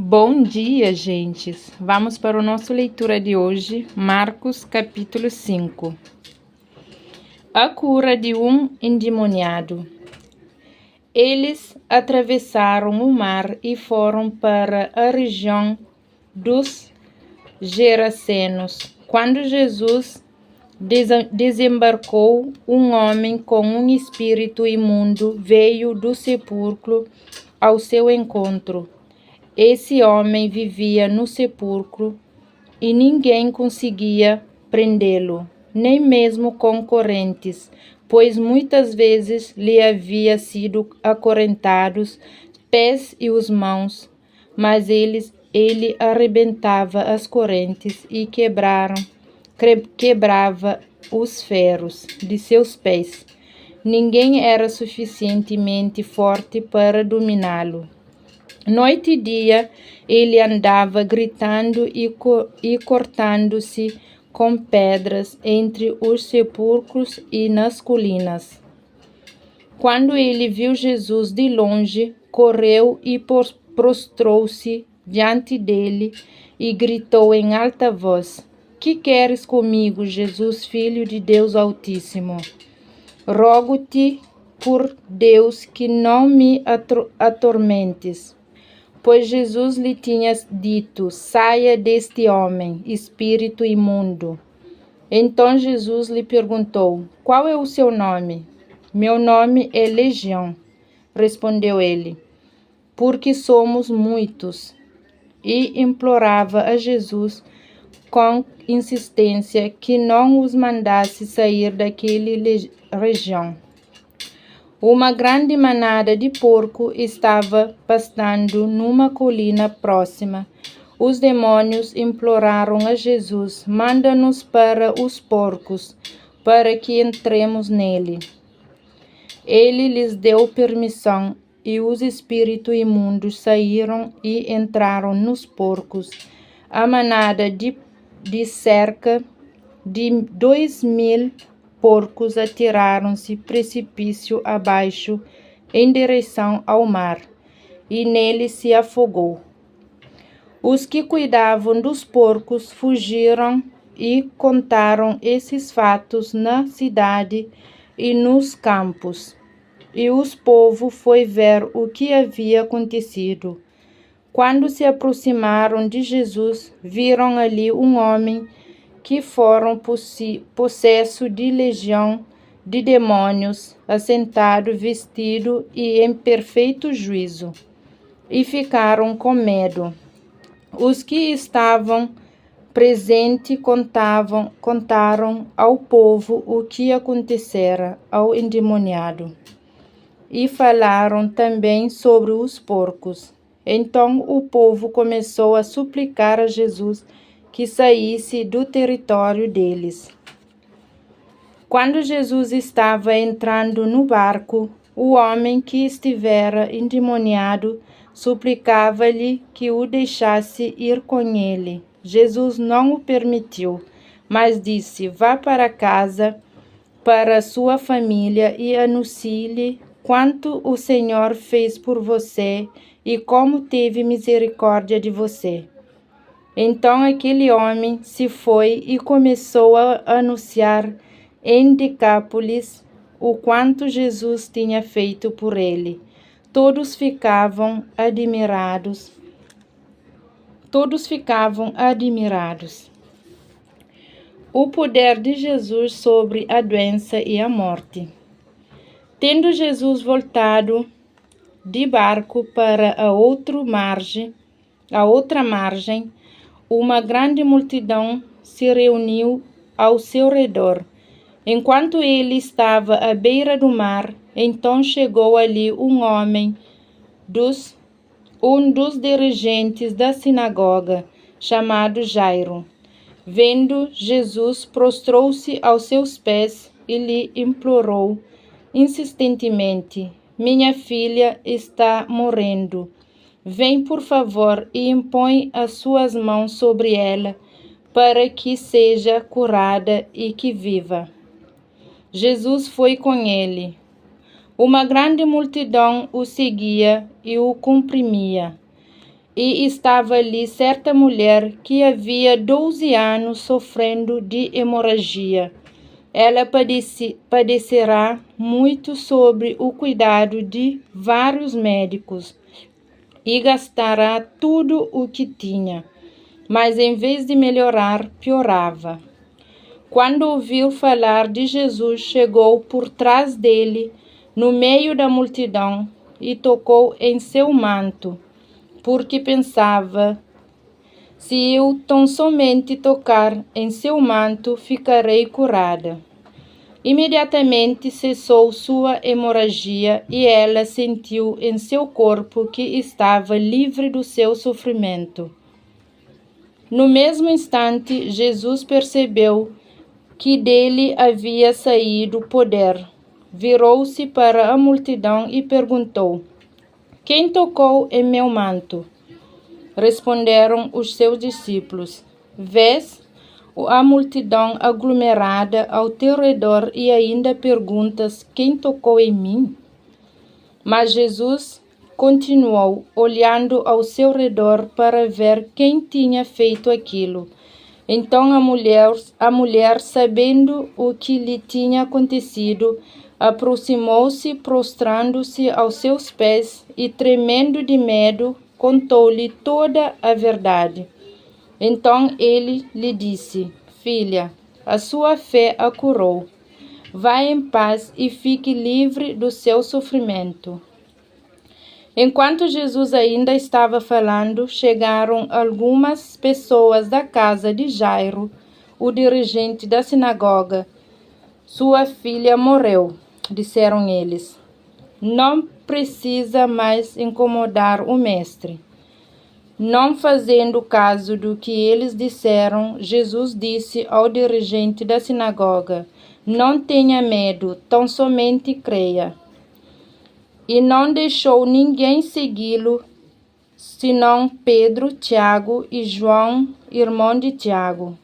Bom dia, gentes! Vamos para a nossa leitura de hoje, Marcos capítulo 5. A cura de um endemoniado. Eles atravessaram o mar e foram para a região dos Gerasenos. Quando Jesus desembarcou, um homem com um espírito imundo veio do sepulcro ao seu encontro. Esse homem vivia no sepulcro e ninguém conseguia prendê-lo, nem mesmo com correntes, pois muitas vezes lhe havia sido acorrentados pés e os mãos, mas ele arrebentava as correntes e quebrava os ferros de seus pés. Ninguém era suficientemente forte para dominá-lo. Noite e dia ele andava gritando e cortando-se com pedras entre os sepulcros e nas colinas. Quando ele viu Jesus de longe, correu e prostrou-se diante dele e gritou em alta voz: Que queres comigo, Jesus, Filho de Deus Altíssimo? Rogo-te por Deus que não me atormentes. Pois Jesus lhe tinha dito: Saia deste homem, espírito imundo. Então Jesus lhe perguntou: Qual é o seu nome? Meu nome é Legião, respondeu ele, porque somos muitos. E implorava a Jesus com insistência que não os mandasse sair daquela região. Uma grande manada de porco estava pastando numa colina próxima. Os demônios imploraram a Jesus: Manda-nos para os porcos, para que entremos nele. Ele lhes deu permissão e os espíritos imundos saíram e entraram nos porcos. A manada de cerca de 2.000 porcos atiraram-se precipício abaixo em direção ao mar, e nele se afogou. Os que cuidavam dos porcos fugiram e contaram esses fatos na cidade e nos campos. E o povo foi ver o que havia acontecido. Quando se aproximaram de Jesus, viram ali um homem que foram possesso de legião de demônios, assentado, vestido e em perfeito juízo, e ficaram com medo. Os que estavam presentes contaram ao povo o que acontecera ao endemoniado, e falaram também sobre os porcos. Então o povo começou a suplicar a Jesus que saísse do território deles. Quando Jesus estava entrando no barco, o homem que estivera endemoniado suplicava-lhe que o deixasse ir com ele. Jesus não o permitiu, mas disse: Vá para casa, para a sua família, e anuncie-lhe quanto o Senhor fez por você e como teve misericórdia de você. Então aquele homem se foi e começou a anunciar em Decápolis o quanto Jesus tinha feito por ele. Todos ficavam admirados. O poder de Jesus sobre a doença e a morte. Tendo Jesus voltado de barco para a outra margem, uma grande multidão se reuniu ao seu redor. Enquanto ele estava à beira do mar, então chegou ali um homem, um dos dirigentes da sinagoga, chamado Jairo. Vendo Jesus, prostrou-se aos seus pés e lhe implorou insistentemente: Minha filha está morrendo. Vem, por favor, e impõe as suas mãos sobre ela, para que seja curada e que viva. Jesus foi com ele. Uma grande multidão o seguia e o comprimia. e estava ali certa mulher que havia 12 anos sofrendo de hemorragia. Ela padecerá muito sobre o cuidado de vários médicos e gastará tudo o que tinha, mas em vez de melhorar, piorava. Quando ouviu falar de Jesus, chegou por trás dele, no meio da multidão, e tocou em seu manto, porque pensava: se eu tão somente tocar em seu manto, ficarei curada. Imediatamente cessou sua hemorragia e ela sentiu em seu corpo que estava livre do seu sofrimento. No mesmo instante, Jesus percebeu que dele havia saído poder. Virou-se para a multidão e perguntou: quem tocou em meu manto? Responderam os seus discípulos: vês a multidão aglomerada ao teu redor e ainda perguntas: quem tocou em mim? Mas Jesus continuou olhando ao seu redor para ver quem tinha feito aquilo. Então a mulher, sabendo o que lhe tinha acontecido, aproximou-se, prostrando-se aos seus pés e, tremendo de medo, contou-lhe toda a verdade. Então ele lhe disse: filha, a sua fé a curou. Vá em paz e fique livre do seu sofrimento. Enquanto Jesus ainda estava falando, chegaram algumas pessoas da casa de Jairo, o dirigente da sinagoga. Sua filha morreu, disseram eles. Não precisa mais incomodar o mestre. Não fazendo caso do que eles disseram, Jesus disse ao dirigente da sinagoga: não tenha medo, tão somente creia. E não deixou ninguém segui-lo, senão Pedro, Tiago e João, irmão de Tiago.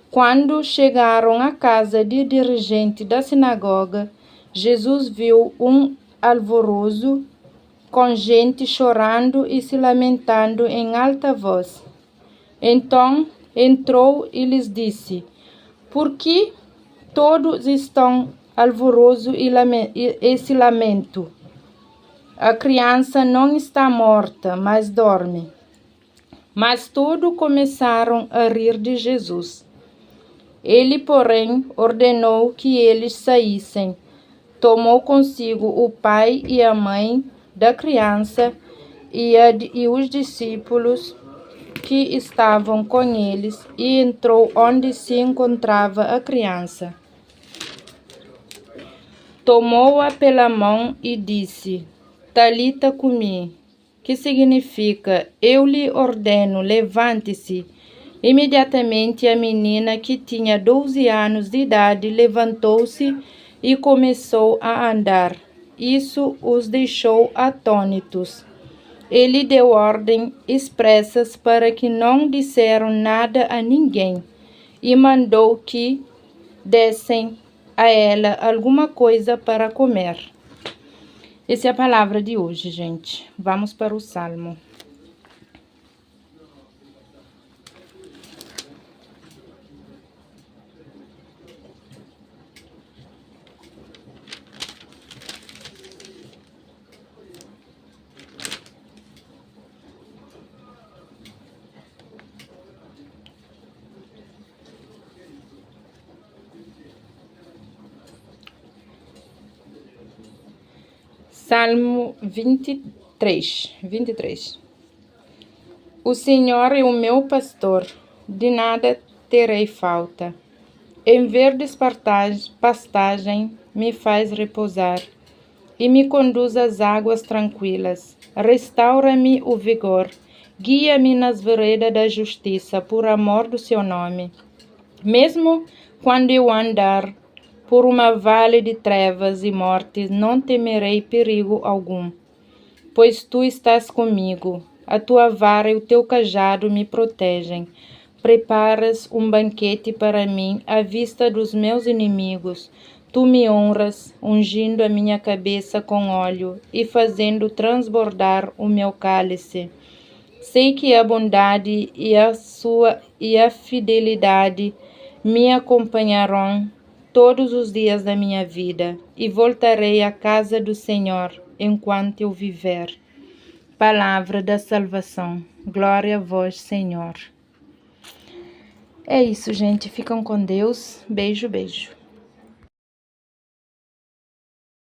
Quando chegaram à casa do dirigente da sinagoga, Jesus viu um alvoroço, com gente chorando e se lamentando em alta voz. Então entrou e lhes disse: por que todos estão alvoroço e se lamentam? A criança não está morta, mas dorme. Mas todos começaram a rir de Jesus. Ele, porém, ordenou que eles saíssem. Tomou consigo o pai e a mãe da criança e os discípulos que estavam com eles e entrou onde se encontrava a criança. Tomou-a pela mão e disse: Talita cumi, que significa: eu lhe ordeno, levante-se. Imediatamente a menina, que tinha 12 anos de idade, levantou-se e começou a andar. Isso os deixou atônitos. Ele deu ordem expressas para que não disseram nada a ninguém e mandou que dessem a ela alguma coisa para comer. Essa é a palavra de hoje, gente. Vamos para o Salmo. Salmo 23. O Senhor é o meu pastor, de nada terei falta. Em verdes pastagem me faz repousar e me conduz às águas tranquilas. Restaura-me o vigor, guia-me nas veredas da justiça, por amor do seu nome. Mesmo quando eu andar por uma vale de trevas e morte, não temerei perigo algum, pois tu estás comigo. A tua vara e o teu cajado me protegem. Preparas um banquete para mim à vista dos meus inimigos. Tu me honras, ungindo a minha cabeça com óleo e fazendo transbordar o meu cálice. Sei que a bondade e a fidelidade me acompanharão todos os dias da minha vida e voltarei à casa do Senhor enquanto eu viver. Palavra da salvação. Glória a vós, Senhor. É isso, gente. Ficam com Deus. Beijo, beijo.